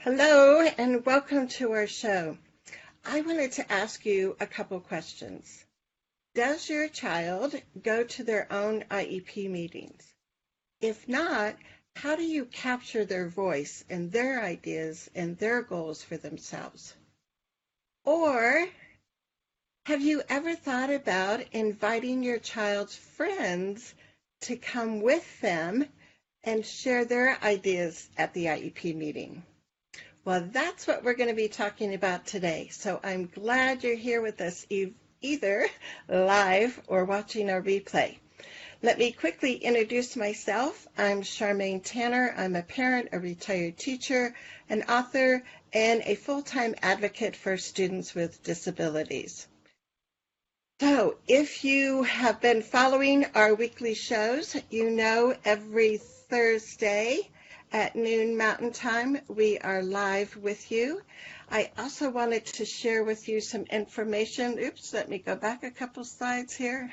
Hello and welcome to our show. I wanted to ask you a couple questions. Does your child go to their own IEP meetings? If not, how do you capture their voice and their ideas and their goals for themselves? Or have you ever thought about inviting your child's friends to come with them and share their ideas at the IEP meeting? Well, that's what we're going to be talking about today. So I'm glad you're here with us either live or watching our replay. Let me quickly introduce myself. I'm Charmaine Tanner. I'm a parent, a retired teacher, an author, and a full-time advocate for students with disabilities. So if you have been following our weekly shows, you know every Thursday at noon Mountain Time, we are live with you. I also wanted to share with you some information. Oops, let me go back a couple slides here.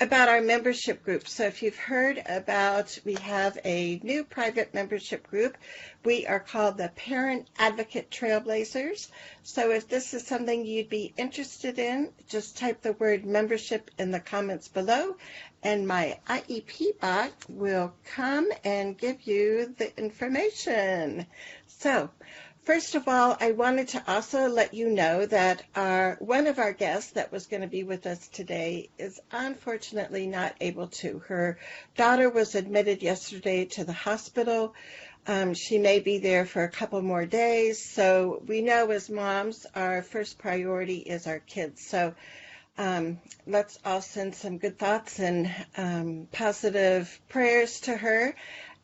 About our membership group. So if you've heard about, we have a new private membership group. We are called the Parent Advocate Trailblazers. So if this is something you'd be interested in, just type the word membership in the comments below, and my IEP bot will come and give you the information. So first of all, I wanted to also let you know that one of our guests that was going to be with us today is unfortunately not able to. Her daughter was admitted yesterday to the hospital. She may be there for a couple more days. So we know as moms, our first priority is our kids. So let's all send some good thoughts and positive prayers to her.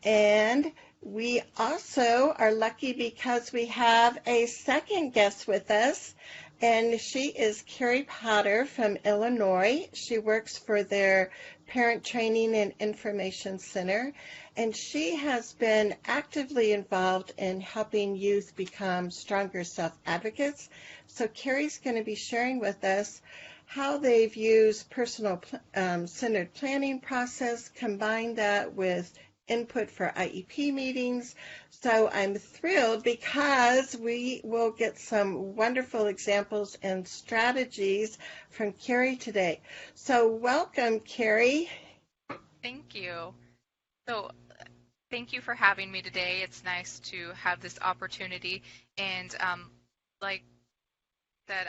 And we also are lucky because we have a second guest with us, and she is Karrie Potter from Illinois. She works for their Parent Training and Information Center, and she has been actively involved in helping youth become stronger self-advocates. So Karrie's going to be sharing with us how they've used personal centered planning process, combined that with input for IEP meetings. So I'm thrilled because we will get some wonderful examples and strategies from Karrie today. So welcome, Karrie. Thank you. So thank you for having me today. It's nice to have this opportunity. And like that,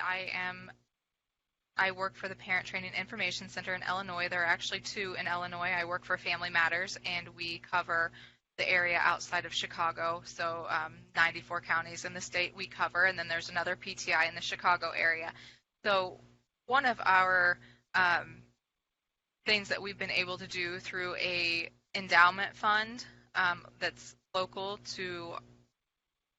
I work for the Parent Training Information Center in Illinois. There are actually two in Illinois. I work for Family Matters, and we cover the area outside of Chicago. So 94 counties in the state we cover, and then there's another PTI in the Chicago area. So one of our things that we've been able to do through a endowment fund that's local to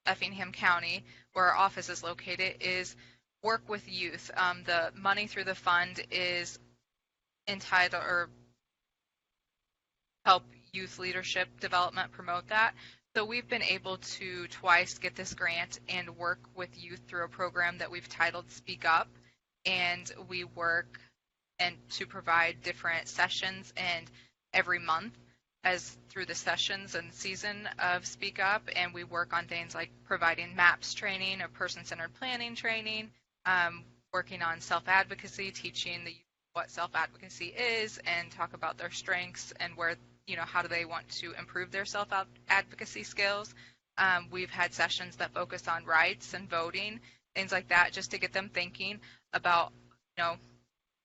Effingham County, where our office is located, is work with youth. The money through the fund is entitled or help youth leadership development, promote that. So we've been able to twice get this grant and work with youth through a program that we've titled Speak Up. And we work and to provide different sessions and every month as through the sessions and season of Speak Up. And we work on things like providing MAPS training or person-centered planning training, working on self-advocacy, teaching the youth what self-advocacy is and talk about their strengths and where, how do they want to improve their self-advocacy skills. We've had sessions that focus on rights and voting, things like that, just to get them thinking about,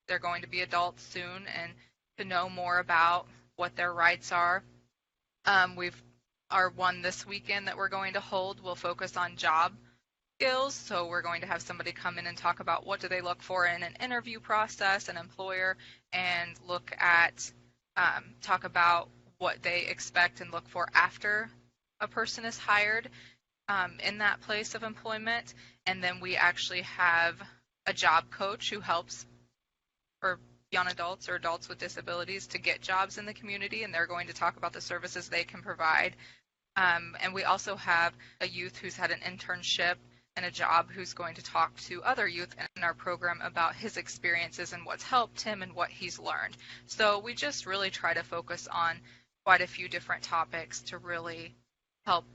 they're going to be adults soon and to know more about what their rights are. Our one this weekend that we're going to hold will focus on job skills. So we're going to have somebody come in and talk about what do they look for in an interview process, an employer, and look at, talk about what they expect and look for after a person is hired in that place of employment. And then we actually have a job coach who helps for young adults or adults with disabilities to get jobs in the community, and they're going to talk about the services they can provide. And we also have a youth who's had an internship and a job who's going to talk to other youth in our program about his experiences and what's helped him and what he's learned. So we just really try to focus on quite a few different topics to really help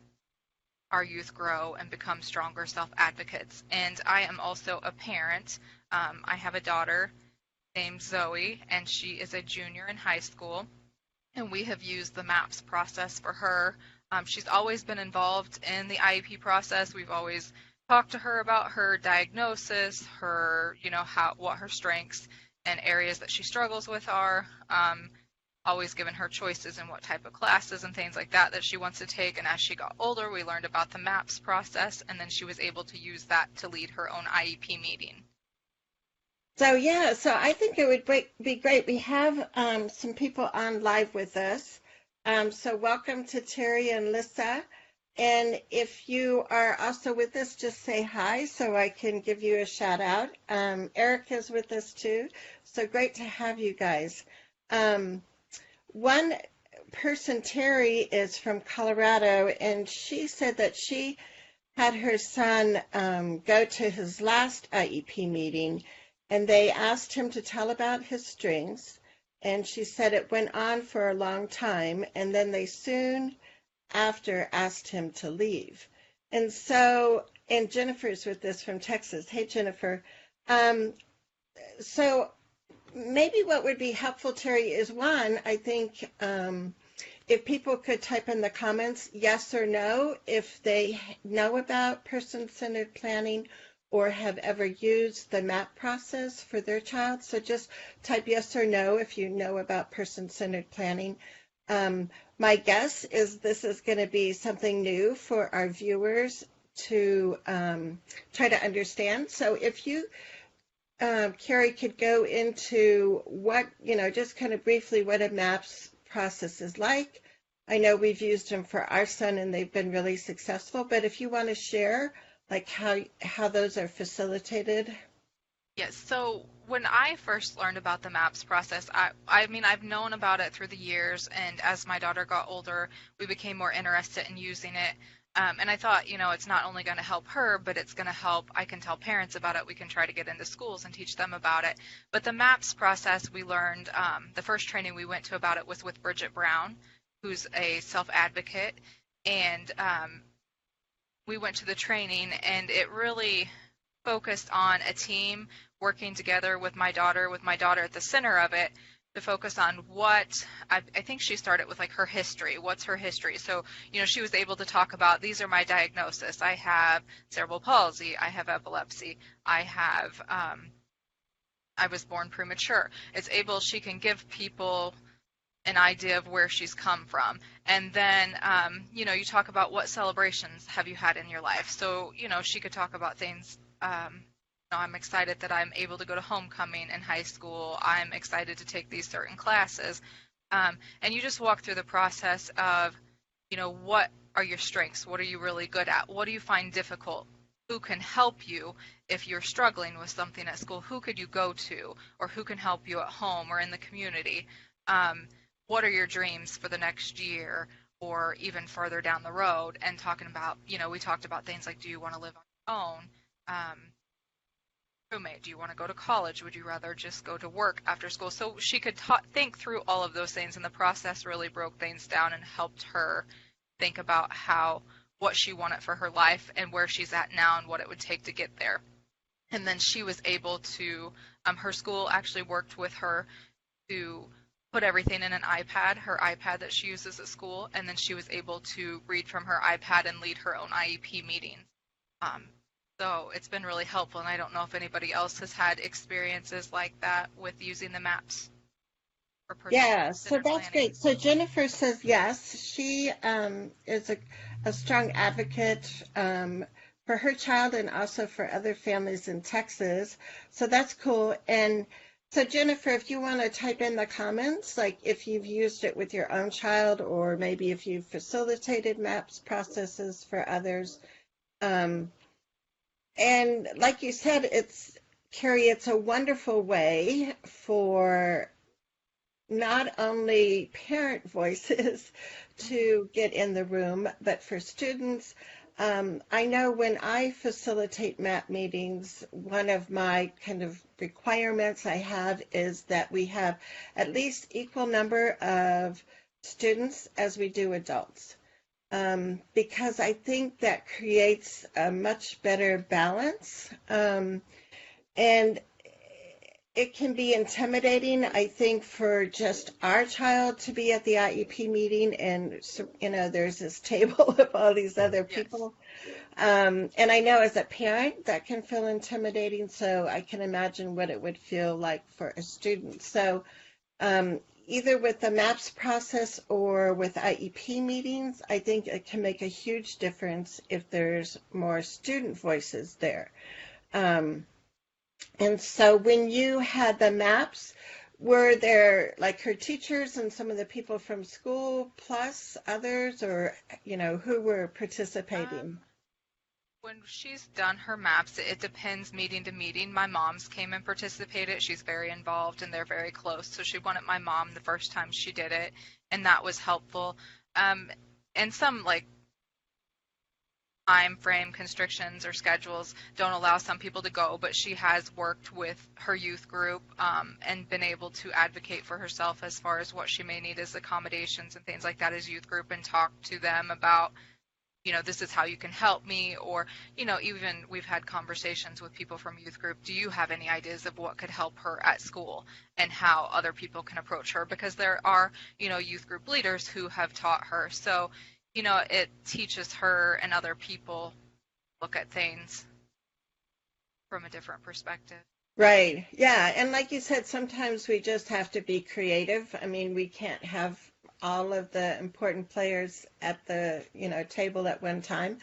our youth grow and become stronger self-advocates. And I am also a parent. I have a daughter named Zoe, and she is a junior in high school, and we have used the MAPS process for her. She's always been involved in the IEP process. We've always talked to her about her diagnosis, her, what her strengths and areas that she struggles with are. Always given her choices in what type of classes and things like that she wants to take. And as she got older, we learned about the MAPS process, and then she was able to use that to lead her own IEP meeting. So yeah, so I think it would be great. We have some people on live with us. So welcome to Terry and Lissa. And if you are also with us, just say hi so I can give you a shout out. Eric is with us too. So great to have you guys. One person, Terry, is from Colorado, and she said that she had her son go to his last IEP meeting, and they asked him to tell about his strengths, and she said it went on for a long time, and then they soon after asked him to leave. And so, and Jennifer's with this from Texas. Hey, Jennifer. So maybe what would be helpful, Terry, is one, I think if people could type in the comments yes or no if they know about person-centered planning or have ever used the MAP process for their child. So just type yes or no if you know about person-centered planning. My guess is this is going to be something new for our viewers to try to understand. So if you, Karrie, could go into what, just kind of briefly what a MAPS process is like. I know we've used them for our son and they've been really successful, but if you want to share like how those are facilitated. Yes, so when I first learned about the MAPS process, I mean, I've known about it through the years, and as my daughter got older, we became more interested in using it. And I thought, it's not only going to help her, but it's going to help, I can tell parents about it, we can try to get into schools and teach them about it. But the MAPS process, we learned, the first training we went to about it was with Bridget Brown, who's a self-advocate, and we went to the training, and it really focused on a team working together with my daughter at the center of it, to focus on what I think she started with, like, her history. What's her history? So, she was able to talk about, these are my diagnosis. I have cerebral palsy. I have epilepsy. I was born premature. She can give people an idea of where she's come from. And then, you talk about what celebrations have you had in your life. So, she could talk about things. I'm excited that I'm able to go to homecoming in high school. I'm excited to take these certain classes. And you just walk through the process of, what are your strengths? What are you really good at? What do you find difficult? Who can help you if you're struggling with something at school? Who could you go to? Or who can help you at home or in the community? What are your dreams for the next year or even further down the road? And talking about, we talked about things like, do you want to live on your own? Roommate, do you want to go to college? Would you rather just go to work after school? So she could think through all of those things, and the process really broke things down and helped her think about what she wanted for her life and where she's at now and what it would take to get there. And then she was able to, her school actually worked with her to put everything in an iPad, her iPad that she uses at school, and then she was able to read from her iPad and lead her own IEP meetings. So it's been really helpful, and I don't know if anybody else has had experiences like that with using the MAPS. Yeah, so that's great. So Jennifer says yes. She is a strong advocate for her child and also for other families in Texas. So that's cool. And so Jennifer, if you want to type in the comments, like if you've used it with your own child or maybe if you've facilitated MAPS processes for others. And like you said, Karrie, it's a wonderful way for not only parent voices to get in the room, but for students. I know when I facilitate MAP meetings, one of my kind of requirements I have is that we have at least equal number of students as we do adults. because I think that creates a much better balance. And it can be intimidating, I think, for just our child to be at the IEP meeting and, there's this table of all these other Yes. people. And I know as a parent that can feel intimidating, so I can imagine what it would feel like for a student. So either with the MAPS process or with IEP meetings, I think it can make a huge difference if there's more student voices there. Um, and so when you had the MAPS, were there like her teachers and some of the people from school plus others, or, who were participating? When she's done her maps, it depends meeting to meeting. My mom's came and participated. She's very involved and they're very close. So she wanted my mom the first time she did it, and that was helpful. And some like time frame constrictions or schedules don't allow some people to go, but she has worked with her youth group and been able to advocate for herself as far as what she may need as accommodations and things like that as youth group, and talk to them about, this is how you can help me, or, even we've had conversations with people from youth group. Do you have any ideas of what could help her at school and how other people can approach her? Because there are, youth group leaders who have taught her. So, it teaches her and other people look at things from a different perspective. Right. Yeah. And like you said, sometimes we just have to be creative. I mean, we can't have all of the important players at the, table at one time.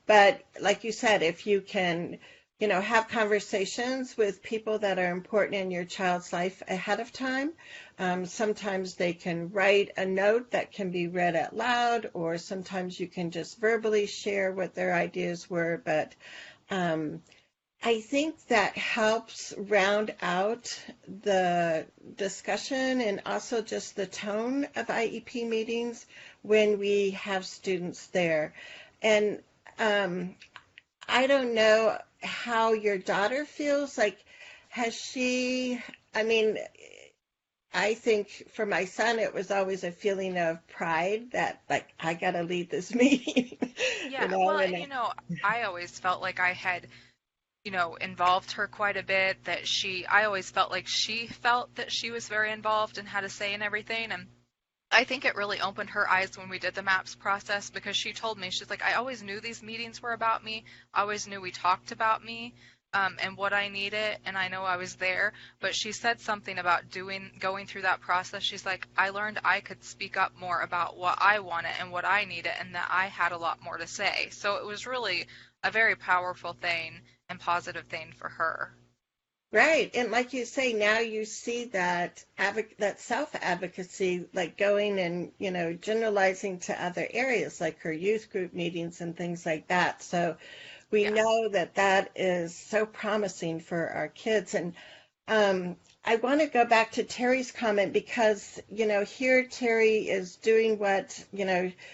But like you said, if you can, have conversations with people that are important in your child's life ahead of time, sometimes they can write a note that can be read out loud, or sometimes you can just verbally share what their ideas were. But I think that helps round out the discussion and also just the tone of IEP meetings when we have students there. And I don't know how your daughter feels. Like, has she, I mean, I think for my son, it was always a feeling of pride that, like, I got to lead this meeting, Yeah, well, and and I always felt like I had, involved her quite a bit, that I always felt like she felt that she was very involved and had a say in everything. And I think it really opened her eyes when we did the MAPS process, because she told me, she's like, I always knew these meetings were about me. I always knew we talked about me, and what I needed, and I know I was there. But she said something about going through that process. She's like, I learned I could speak up more about what I wanted and what I needed, and that I had a lot more to say. So it was really a very powerful thing and positive thing for her. Right. And like you say, now you see that that self-advocacy, like going and, generalizing to other areas like her youth group meetings and things like that. So we Yes. know that that is so promising for our kids. And I want to go back to Terry's comment because, here Terry is doing what,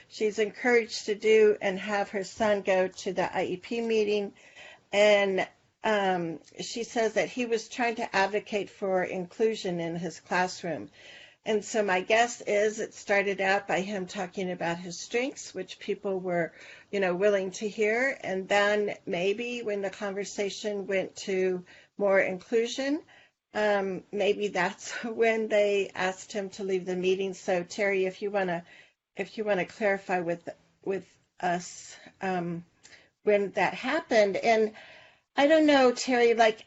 she's encouraged to do and have her son go to the IEP meeting. And she says that he was trying to advocate for inclusion in his classroom. And so my guess is it started out by him talking about his strengths, which people were, willing to hear. And then maybe when the conversation went to more inclusion, maybe that's when they asked him to leave the meeting. So Terry, if you want to clarify with us when that happened. And I don't know, Terry, like,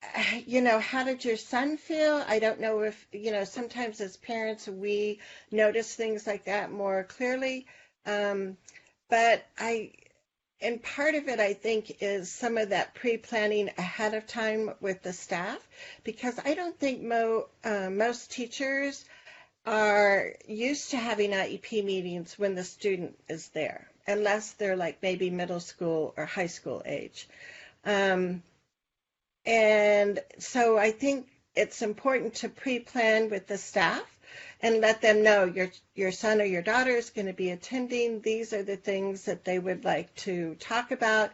how did your son feel? I don't know if, sometimes as parents we notice things like that more clearly. Um, but and part of it, I think, is some of that pre-planning ahead of time with the staff, because I don't think most teachers are used to having IEP meetings when the student is there, unless they're like maybe middle school or high school age. Um, and so I think it's important to pre-plan with the staff and let them know your son or your daughter is going to be attending. These are the things that they would like to talk about.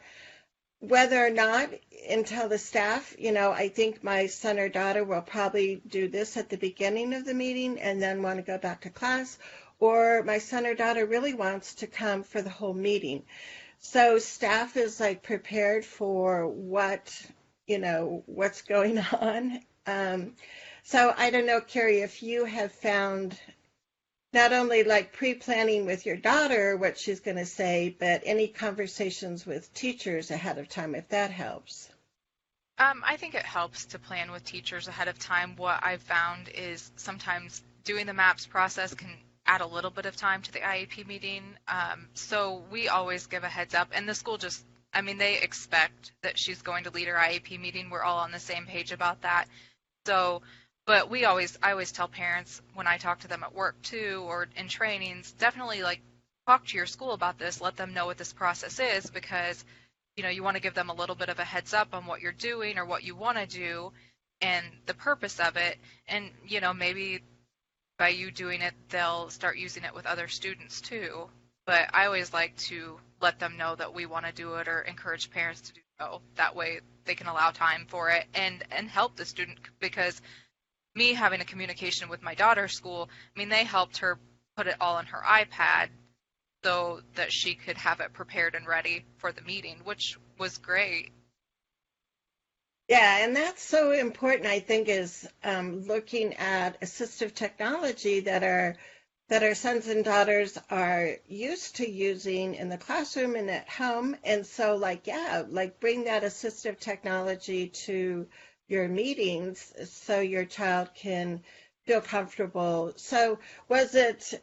Whether or not, and tell the staff, I think my son or daughter will probably do this at the beginning of the meeting and then want to go back to class, or my son or daughter really wants to come for the whole meeting. So staff is like prepared for what's going on. So I don't know, Karrie, if you have found not only like pre-planning with your daughter what she's going to say, but any conversations with teachers ahead of time, if that helps. I think it helps to plan with teachers ahead of time. What I've found is sometimes doing the MAPS process can add a little bit of time to the IEP meeting. So we always give a heads up, and the school just, I mean, they expect that she's going to lead her IEP meeting. We're all on the same page about that. So, but I always tell parents when I talk to them at work too, or in trainings, definitely like talk to your school about this, let them know what this process is, because you want to give them a little bit of a heads up on what you're doing or what you want to do and the purpose of it. And, maybe by you doing it, they'll start using it with other students too. But I always like to let them know that we want to do it or encourage parents to do so. That way they can allow time for it and help the student, because me having a communication with my daughter's school, I mean, they helped her put it all on her iPad so that she could have it prepared and ready for the meeting, which was great. Yeah, and that's so important, I think, is looking at assistive technology that our sons and daughters are used to using in the classroom and at home. And so, like bring that assistive technology to your meetings so your child can feel comfortable. So was it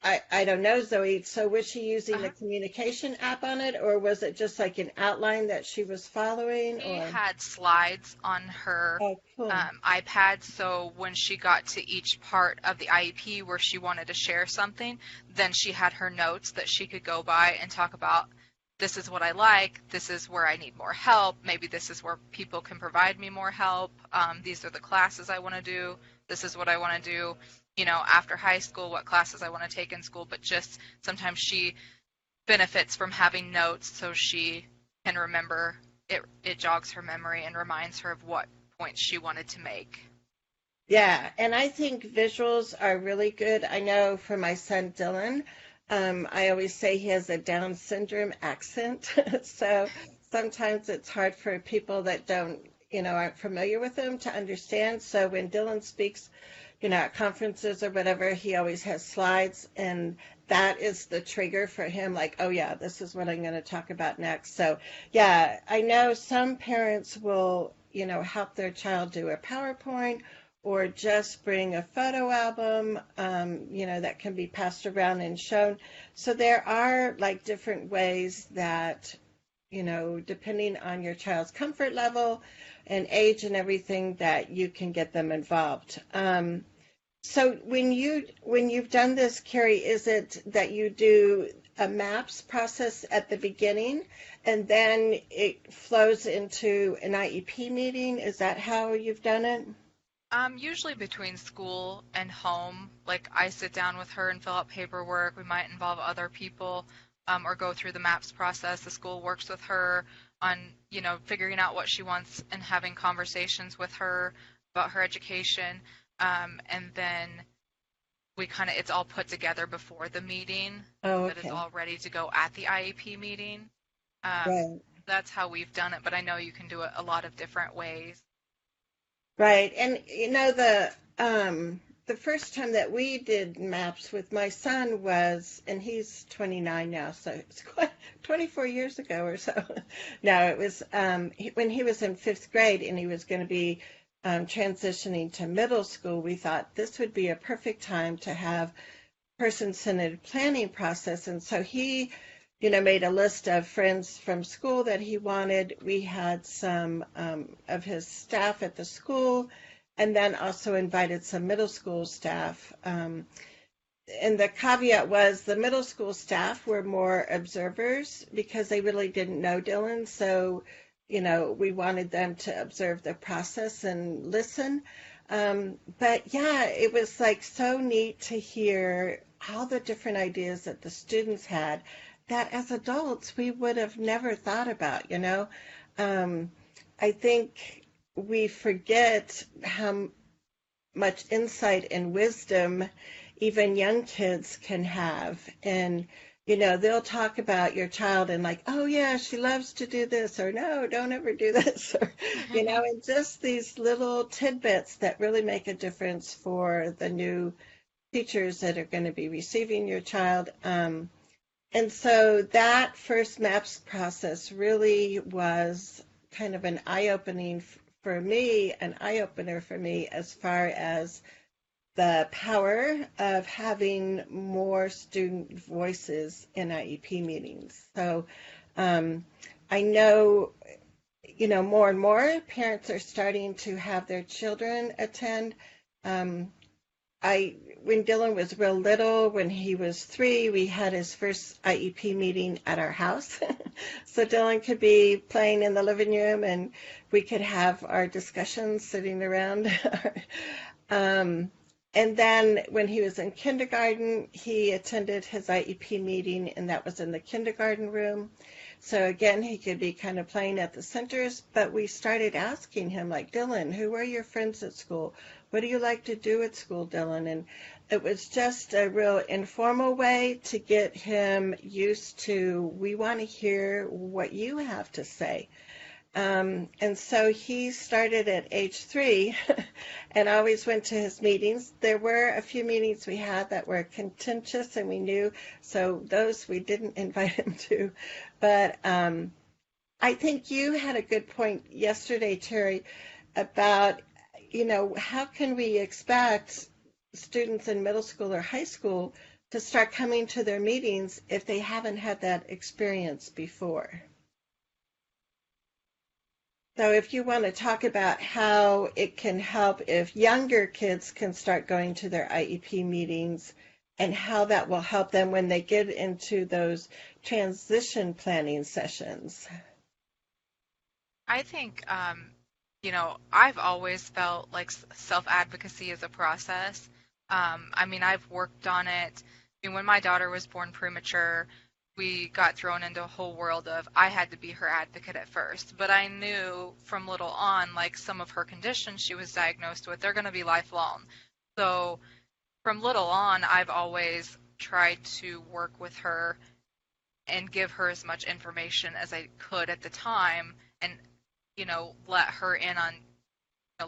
I don't know, Zoe. So was she using Uh-huh. a communication app on it, or was it just like an outline that she was following? She Or had slides on her oh, cool. iPad, so when she got to each part of the IEP where she wanted to share something, then she had her notes that she could go by and talk about, this is what I like, this is where I need more help, maybe this is where people can provide me more help, these are the classes I want to do, this is what I want to do, after high school, what classes I want to take in school. But just sometimes she benefits from having notes so she can remember. It jogs her memory and reminds her of what points she wanted to make. Yeah, and I think visuals are really good. I know for my son Dylan, I always say he has a Down syndrome accent. So sometimes it's hard for people that aren't familiar with him to understand. So when Dylan speaks, at conferences or whatever, he always has slides, and that is the trigger for him, like, oh yeah, this is what I'm going to talk about next. So yeah, I know some parents will, help their child do a PowerPoint or just bring a photo album, that can be passed around and shown. So there are like different ways that, depending on your child's comfort level and age and everything, that you can get them involved. So when you've done this, Karrie, is it that you do a MAPS process at the beginning and then it flows into an IEP meeting? Is that how you've done it? Usually between school and home, like I sit down with her and fill out paperwork. We might involve other people, or go through the MAPS process. The school works with her on, figuring out what she wants and having conversations with her about her education. And then it's all put together before the meeting Oh, so that it's okay. all ready to go at the IEP meeting. Um, Right. that's how we've done it, but I know you can do it a lot of different ways. Right. And the first time that we did maps with my son was, and he's 29 now, so it's quite 24 years ago or so. No, it was when he was in fifth grade and he was going to be transitioning to middle school. We thought this would be a perfect time to have person-centered planning process. And so he, made a list of friends from school that he wanted. We had some of his staff at the school, and then also invited some middle school staff. And the caveat was the middle school staff were more observers because they really didn't know Dylan. So, we wanted them to observe the process and listen. But yeah, it was like so neat to hear all the different ideas that the students had that as adults we would have never thought about. I think we forget much insight and wisdom even young kids can have. And, they'll talk about your child and like, oh yeah, she loves to do this, or no, don't ever do this, or, and just these little tidbits that really make a difference for the new teachers that are going to be receiving your child. And so that first MAPS process really was kind of an eye-opening for me, an eye-opener for me as far as the power of having more student voices in IEP meetings. So I know, more and more parents are starting to have their children attend. Um, when Dylan was real little, when he was 3, we had his first IEP meeting at our house. So Dylan could be playing in the living room and we could have our discussions sitting around. And then when he was in kindergarten, he attended his IEP meeting, and that was in the kindergarten room. So again, he could be kind of playing at the centers, but we started asking him, like, Dylan, who are your friends at school? What do you like to do at school, Dylan? And it was just a real informal way to get him used to, we want to hear what you have to say. And so he started at age 3 and always went to his meetings. There were a few meetings we had that were contentious and we knew, so those we didn't invite him to. But I think you had a good point yesterday, Terry, about, how can we expect students in middle school or high school to start coming to their meetings if they haven't had that experience before? So if you want to talk about how it can help if younger kids can start going to their IEP meetings and how that will help them when they get into those transition planning sessions. I think, I've always felt like self-advocacy is a process. I've worked on it. When my daughter was born premature, we got thrown into a whole world of I had to be her advocate at first. But I knew from little on, like some of her conditions she was diagnosed with, they're going to be lifelong. So from little on, I've always tried to work with her and give her as much information as I could at the time and, let her in on,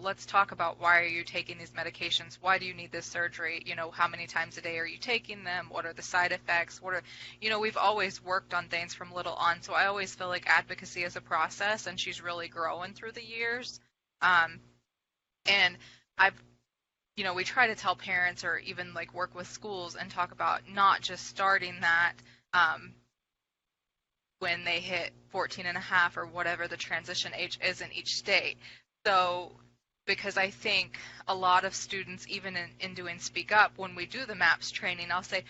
let's talk about why are you taking these medications? Why do you need this surgery? How many times a day are you taking them? What are the side effects? We've always worked on things from little on. So I always feel like advocacy is a process and she's really growing through the years. And I've, we try to tell parents or even like work with schools and talk about not just starting that, when they hit 14 and a half or whatever the transition age is in each state. So because I think a lot of students, even in doing Speak Up, when we do the MAPS training, I'll say,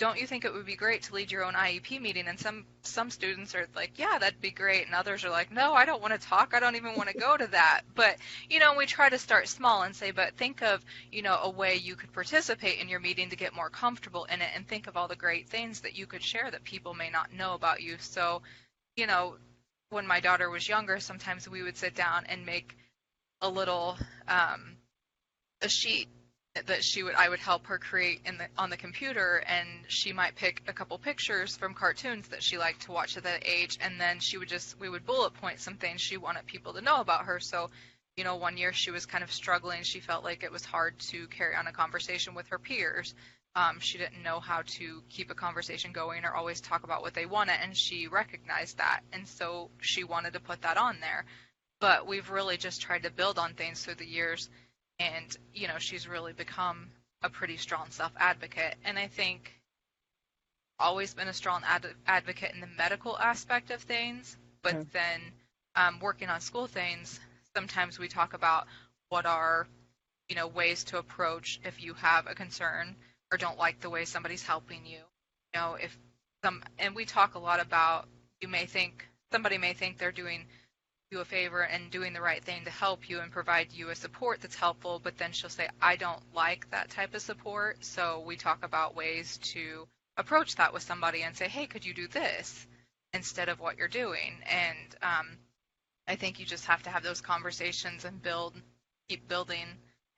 don't you think it would be great to lead your own IEP meeting? And some students are like, yeah, that'd be great. And others are like, no, I don't want to talk. I don't even want to go to that. But, we try to start small and say, but think of, a way you could participate in your meeting to get more comfortable in it and think of all the great things that you could share that people may not know about you. So, when my daughter was younger, sometimes we would sit down and make a little a sheet that I would help her create on the computer, and she might pick a couple pictures from cartoons that she liked to watch at that age, and then we would bullet point some things she wanted people to know about her. So, one year she was kind of struggling. She felt like it was hard to carry on a conversation with her peers. She didn't know how to keep a conversation going or always talk about what they wanted, and she recognized that, and so she wanted to put that on there. But we've really just tried to build on things through the years. And, she's really become a pretty strong self-advocate. And I think always been a strong advocate in the medical aspect of things. But then working on school things, sometimes we talk about what are, ways to approach if you have a concern or don't like the way somebody's helping you. And we talk a lot about, somebody may think they're doing you a favor and doing the right thing to help you and provide you a support that's helpful, but then she'll say, I don't like that type of support. So we talk about ways to approach that with somebody and say, hey, could you do this instead of what you're doing? And I think you just have to have those conversations and keep building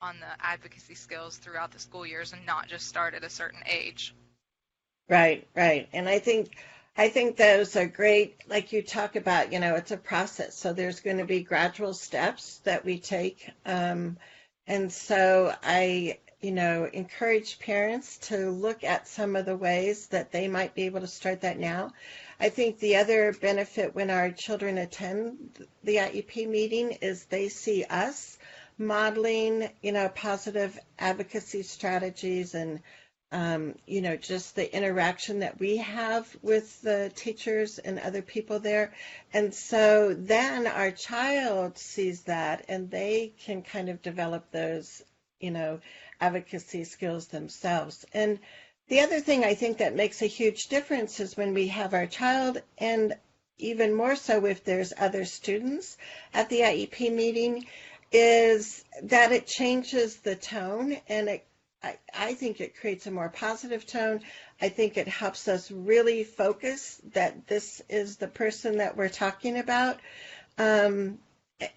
on the advocacy skills throughout the school years and not just start at a certain age. Right, right. And I think those are great. Like you talk about, it's a process. So there's going to be gradual steps that we take. And so I encourage parents to look at some of the ways that they might be able to start that now. I think the other benefit when our children attend the IEP meeting is they see us modeling, positive advocacy strategies and just the interaction that we have with the teachers and other people there. And so then our child sees that and they can kind of develop those, advocacy skills themselves. And the other thing I think that makes a huge difference is when we have our child, and even more so if there's other students at the IEP meeting, is that it changes the tone and I think it creates a more positive tone. I think it helps us really focus that this is the person that we're talking about. Um,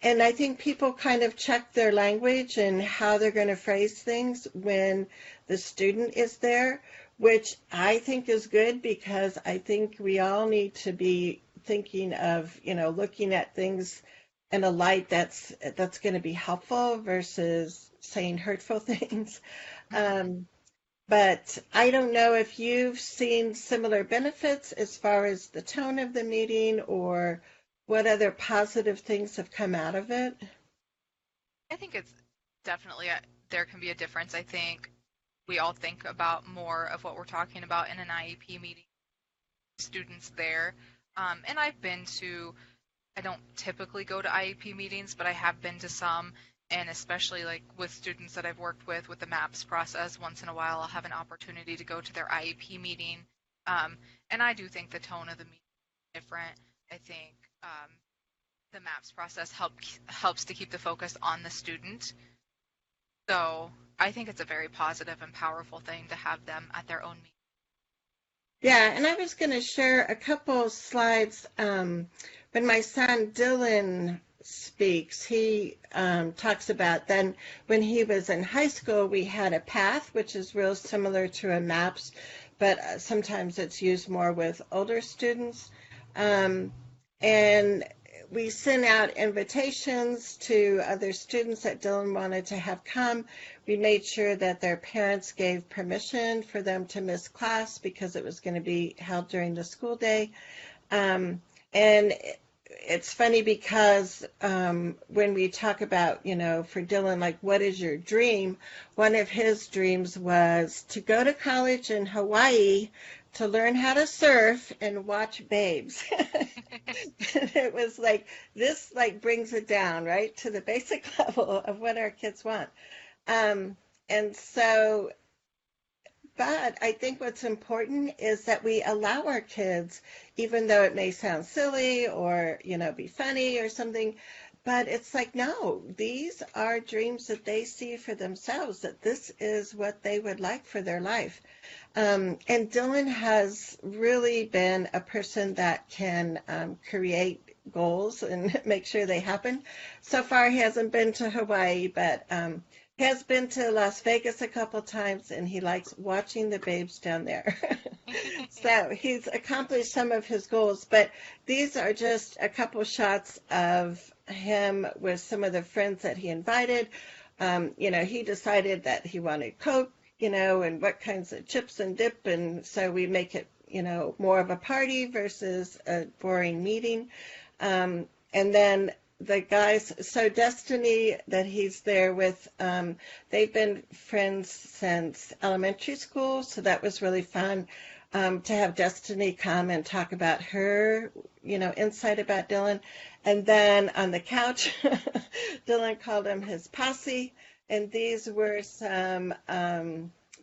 and I think people kind of check their language and how they're going to phrase things when the student is there, which I think is good because I think we all need to be thinking of, looking at things in a light that's going to be helpful versus saying hurtful things. Um, but I don't know if you've seen similar benefits as far as the tone of the meeting or what other positive things have come out of it. I think it's definitely there can be a difference. I think we all think about more of what we're talking about in an IEP meeting, students there. And I don't typically go to IEP meetings, but I have been to some, and especially like with students that I've worked with the MAPS process, once in a while I'll have an opportunity to go to their IEP meeting. And I do think the tone of the meeting is different. I think the MAPS process helps to keep the focus on the student. So I think it's a very positive and powerful thing to have them at their own meeting. Yeah, and I was going to share a couple slides. When my son Dylan speaks, he talks about then when he was in high school, we had a path, which is real similar to a MAPS, but sometimes it's used more with older students. And we sent out invitations to other students that Dylan wanted to have come. We made sure that their parents gave permission for them to miss class because it was going to be held during the school day. And it's funny because when we talk about, for Dylan, like, what is your dream? One of his dreams was to go to college in Hawaii to learn how to surf and watch babes. It was like, this like brings it down, right, to the basic level of what our kids want. And so but I think what's important is that we allow our kids, even though it may sound silly or, be funny or something, but it's like, no, these are dreams that they see for themselves, that this is what they would like for their life. And Dylan has really been a person that can create goals and make sure they happen. So far, he hasn't been to Hawaii, but he has been to Las Vegas a couple times, and he likes watching the babes down there. So he's accomplished some of his goals, but these are just a couple shots of him with some of the friends that he invited. He decided that he wanted Coke, and what kinds of chips and dip, and so we make it, more of a party versus a boring meeting. And then the guys, so Destiny that he's there with, they've been friends since elementary school, so that was really fun to have Destiny come and talk about her, insight about Dylan. And then on the couch, Dylan called him his posse, and these were some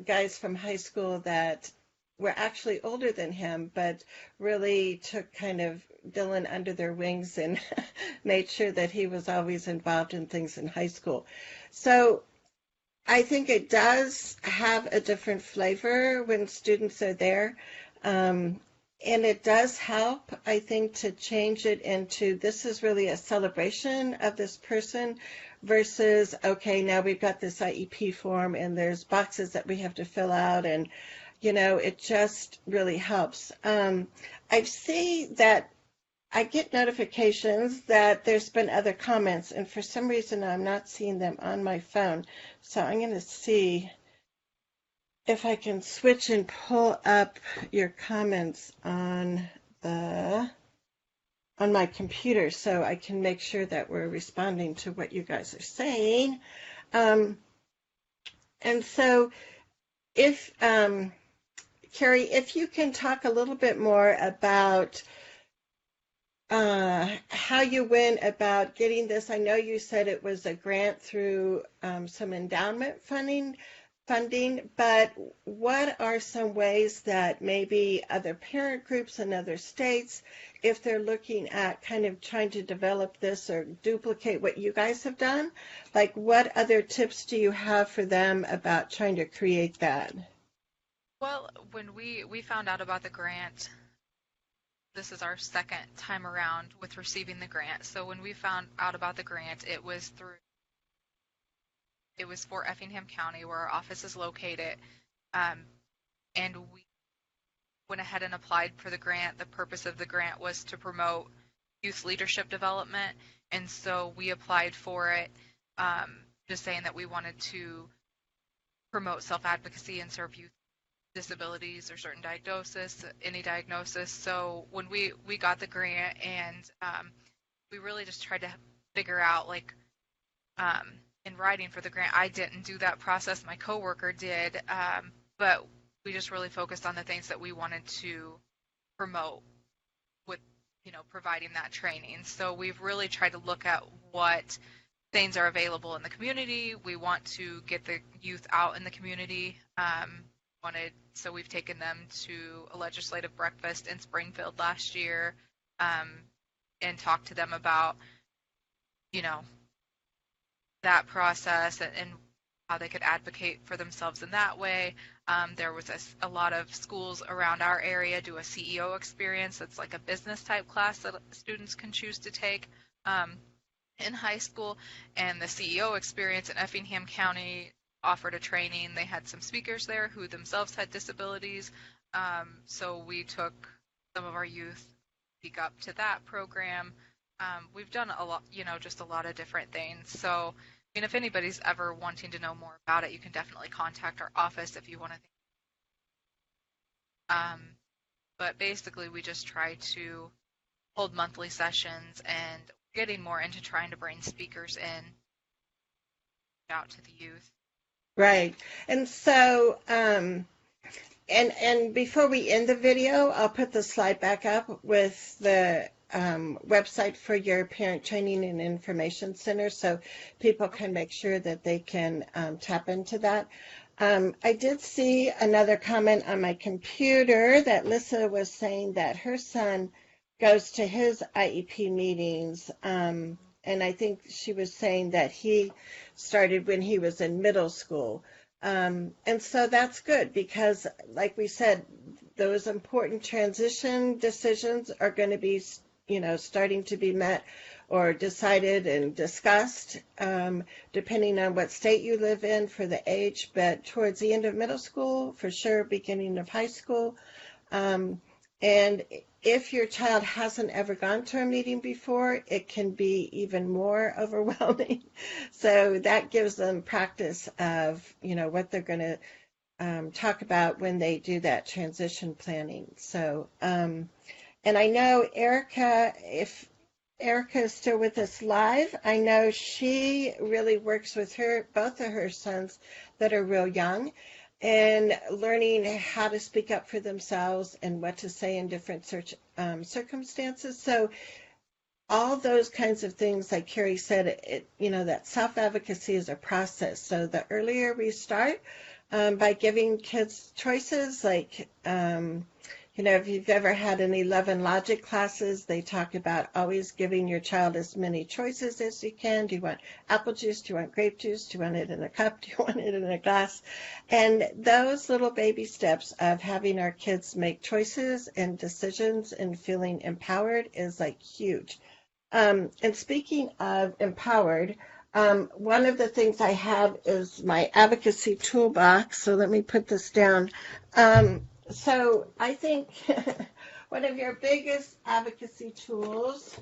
guys from high school that were actually older than him, but really took kind of Dylan under their wings and made sure that he was always involved in things in high school. So I think it does have a different flavor when students are there. And it does help, I think, to change it into this is really a celebration of this person versus, okay, now we've got this IEP form and there's boxes that we have to fill out, and it just really helps. I see that I get notifications that there's been other comments, and for some reason I'm not seeing them on my phone. So I'm going to see if I can switch and pull up your comments on my computer so I can make sure that we're responding to what you guys are saying. And so if Karrie, if you can talk a little bit more about how you went about getting this. I know you said it was a grant through some endowment funding, but what are some ways that maybe other parent groups in other states, if they're looking at kind of trying to develop this or duplicate what you guys have done, like what other tips do you have for them about trying to create that? Well, when we found out about the grant, this is our second time around with receiving the grant. So when we found out about the grant, it was for Effingham County, where our office is located, and we went ahead and applied for the grant. The purpose of the grant was to promote youth leadership development, and so we applied for it, just saying that we wanted to promote self-advocacy and serve youth disabilities or certain diagnosis, any diagnosis. So when we got the grant, and we really just tried to figure out, like, in writing for the grant, I didn't do that process, my coworker did, but we just really focused on the things that we wanted to promote with, providing that training. So we've really tried to look at what things are available in the community. We want to get the youth out in the community. So we've taken them to a legislative breakfast in Springfield last year, and talked to them about, that process and how they could advocate for themselves in that way. There was a lot of schools around our area do a CEO experience. That's like a business type class that students can choose to take in high school. And the CEO experience in Effingham County offered a training. They had some speakers there who themselves had disabilities. So we took some of our youth to speak up to that program. We've done a lot, just a lot of different things. So, if anybody's ever wanting to know more about it, you can definitely contact our office if you want to. But basically, we just try to hold monthly sessions, and getting more into trying to bring speakers in out to the youth. Right. And so, and before we end the video, I'll put the slide back up with the website for your Parent Training and Information Center, so people can make sure that they can tap into that. I did see another comment on my computer that Lisa was saying that her son goes to his IEP meetings, and I think she was saying that he started when he was in middle school. And so that's good because, like we said, those important transition decisions are going to be, starting to be met or decided and discussed, depending on what state you live in for the age, but towards the end of middle school, for sure, beginning of high school. And if your child hasn't ever gone to a meeting before, it can be even more overwhelming. So that gives them practice of, what they're going to talk about when they do that transition planning. So, and I know Erica, if Erica is still with us live, I know she really works with both of her sons that are real young, and learning how to speak up for themselves and what to say in different circumstances. So all those kinds of things, like Karrie said, that self-advocacy is a process. So the earlier we start by giving kids choices, like, if you've ever had any love and logic classes, they talk about always giving your child as many choices as you can. Do you want apple juice? Do you want grape juice? Do you want it in a cup? Do you want it in a glass? And those little baby steps of having our kids make choices and decisions and feeling empowered is like huge. And speaking of empowered, One of the things I have is my advocacy toolbox. So let me put this down. So I think one of your biggest advocacy tools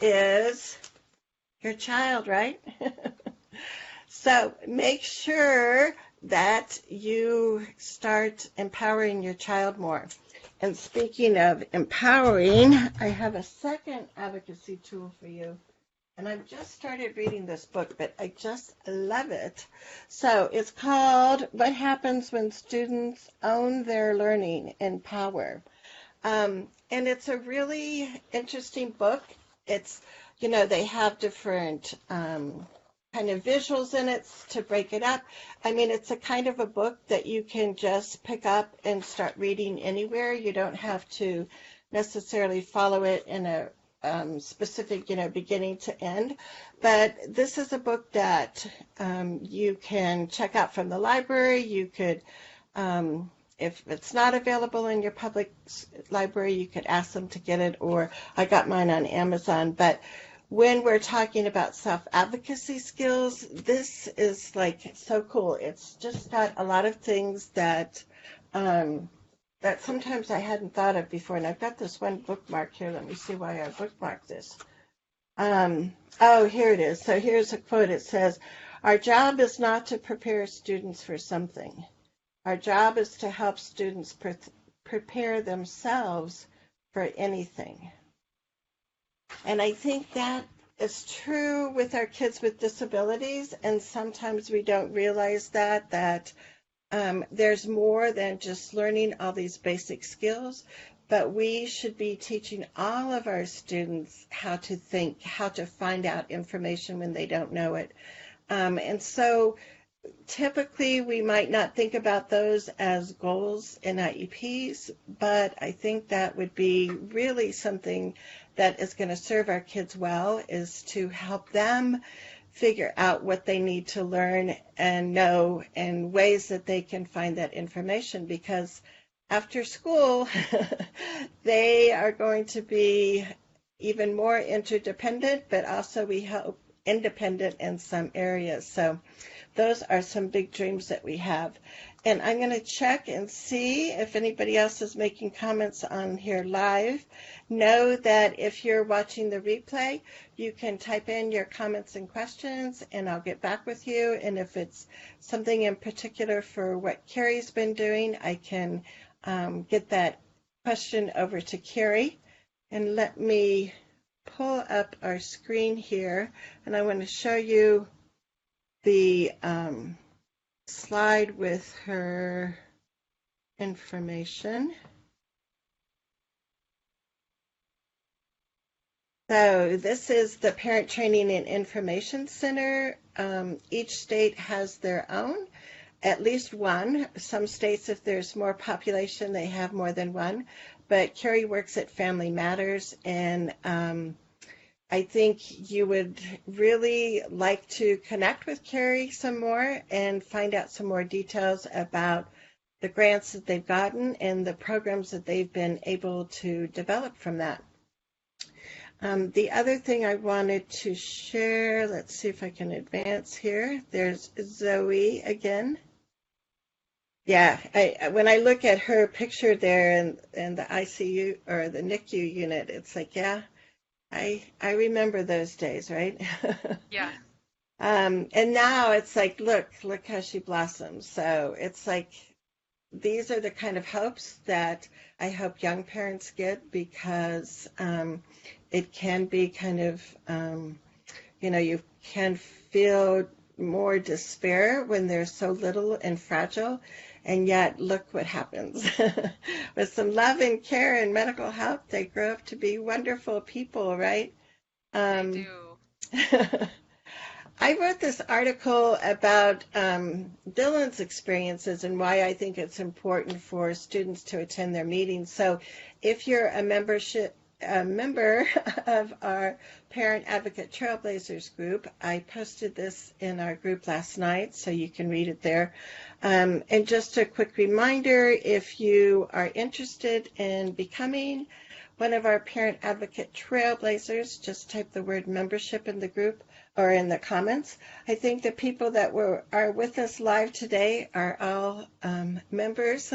is your child, right? So make sure that you start empowering your child more. And speaking of empowering, I have a second advocacy tool for you. And I've just started reading this book, but I just love it. So it's called What Happens When Students Own Their Learning and Power. And it's a really interesting book. It's, they have different kind of visuals in it to break it up. I mean, it's a kind of a book that you can just pick up and start reading anywhere. You don't have to necessarily follow it in a specific, beginning to end. But this is a book that you can check out from the library. You could, if it's not available in your public library, you could ask them to get it, or I got mine on Amazon. But when we're talking about self-advocacy skills, this is like so cool. It's just got a lot of things that that sometimes I hadn't thought of before. And I've got this one bookmark here. Let me see why I bookmarked this. Oh, here it is. So here's a quote. It says, "Our job is not to prepare students for something. Our job is to help students prepare themselves for anything." And I think that is true with our kids with disabilities, and sometimes we don't realize that there's more than just learning all these basic skills, but we should be teaching all of our students how to think, how to find out information when they don't know it. And so typically we might not think about those as goals in IEPs, but I think that would be really something that is going to serve our kids well, is to help them figure out what they need to learn and know and ways that they can find that information, because after school they are going to be even more interdependent, but also we hope independent in some areas. So those are some big dreams that we have. And I'm going to check and see if anybody else is making comments on here live. Know that if you're watching the replay, you can type in your comments and questions, and I'll get back with you. And if it's something in particular for what Karrie's been doing, I can get that question over to Karrie. And let me pull up our screen here, and I want to show you the slide with her information. So this is the Parent Training and Information Center. Each state has their own, at least one. Some states, if there's more population, they have more than one. But Karrie works at Family Matters, and I think you would really like to connect with Karrie some more and find out some more details about the grants that they've gotten and the programs that they've been able to develop from that. The other thing I wanted to share, let's see if I can advance here. There's Zoe again. Yeah, when I look at her picture there in the ICU or the NICU unit, it's like, yeah, I remember those days, right? Yeah. And now it's like, look how she blossoms. So it's like, these are the kind of hopes that I hope young parents get, because it can be kind of, you can feel more despair when there's so little and fragile. And yet, look what happens. With some love and care and medical help, they grow up to be wonderful people, right? They do. I wrote this article about Dylan's experiences and why I think it's important for students to attend their meetings. So if you're a member of our Parent Advocate Trailblazers group, I posted this in our group last night, so you can read it there. And just a quick reminder, if you are interested in becoming one of our parent advocate trailblazers, just type the word membership in the group or in the comments. I think the people that are with us live today are all members,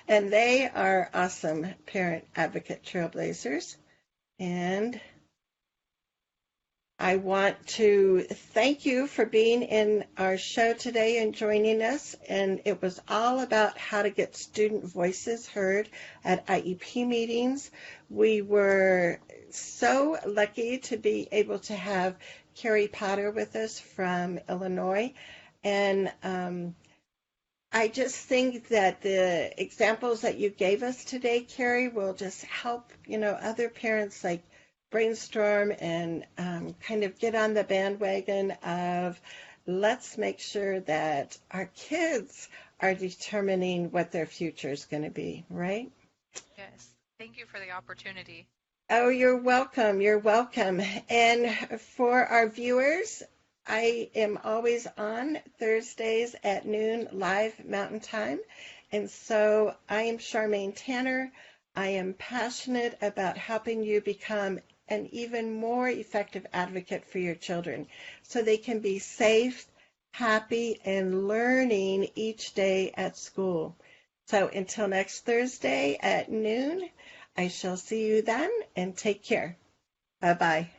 and they are awesome parent advocate trailblazers. And I want to thank you for being in our show today and joining us. And it was all about how to get student voices heard at IEP meetings. We were so lucky to be able to have Karrie Potter with us from Illinois. And I just think that the examples that you gave us today, Karrie, will just help, other parents like brainstorm and kind of get on the bandwagon of let's make sure that our kids are determining what their future is going to be, right? Yes. Thank you for the opportunity. Oh, you're welcome. You're welcome. And for our viewers, I am always on Thursdays at noon live Mountain Time. And so I am Charmaine Tanner. I am passionate about helping you become an even more effective advocate for your children so they can be safe, happy, and learning each day at school. So until next Thursday at noon, I shall see you then, and take care. Bye-bye.